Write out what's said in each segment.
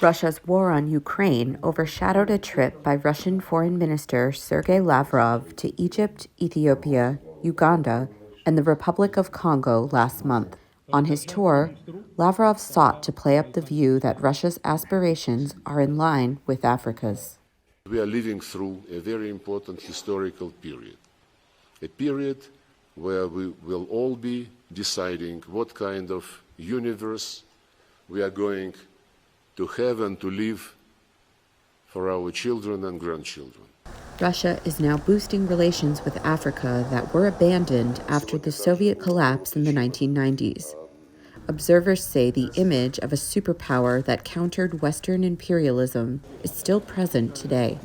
Russia's war on Ukraine overshadowed a trip by Russian Foreign Minister Sergey Lavrov to Egypt, Ethiopia, Uganda, and the Republic of Congo last month. On his tour, Lavrov sought to play up the view that Russia's aspirations are in line with Africa's. We are living through a very important historical period, a period where we will all be deciding what kind of universe we are going to have and to live for our children and grandchildren. Russia is now boosting relations with Africa that were abandoned after the Soviet collapse in the 1990s. Observers say the image of a superpower that countered Western imperialism is still present today.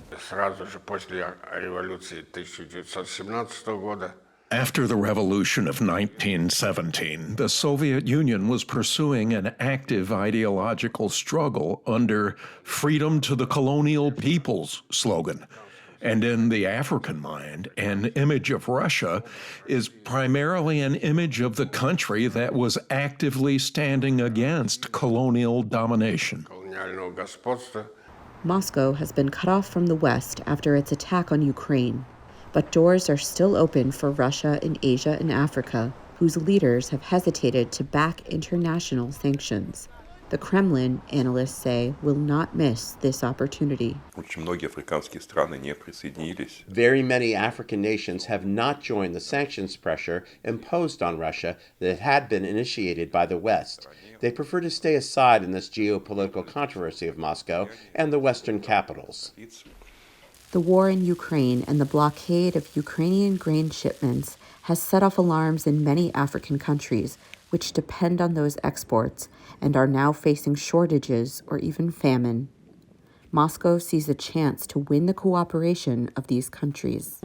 After the revolution of 1917, the Soviet Union was pursuing an active ideological struggle under freedom to the colonial peoples slogan. And in the African mind, an image of Russia is primarily an image of the country that was actively standing against colonial domination. Moscow has been cut off from the West after its attack on Ukraine, but doors are still open for Russia in Asia and Africa, whose leaders have hesitated to back international sanctions. The Kremlin, analysts say, will not miss this opportunity. Very many African nations have not joined the sanctions pressure imposed on Russia that had been initiated by the West. They prefer to stay aside in this geopolitical controversy of Moscow and the Western capitals. The war in Ukraine and the blockade of Ukrainian grain shipments has set off alarms in many African countries, which depend on those exports and are now facing shortages or even famine. Moscow sees a chance to win the cooperation of these countries.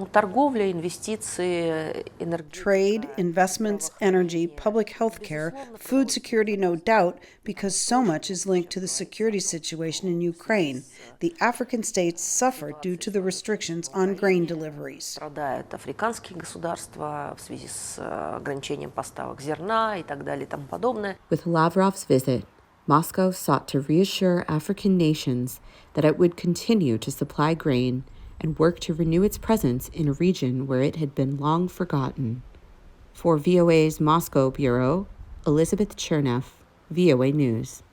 Trade, investments, energy, public health care, food security, no doubt, because so much is linked to the security situation in Ukraine. The African states suffer due to the restrictions on grain deliveries. With Lavrov's visit, Moscow sought to reassure African nations that it would continue to supply grain and work to renew its presence in a region where it had been long forgotten. For VOA's Moscow Bureau, Elizabeth Cherneff, VOA News.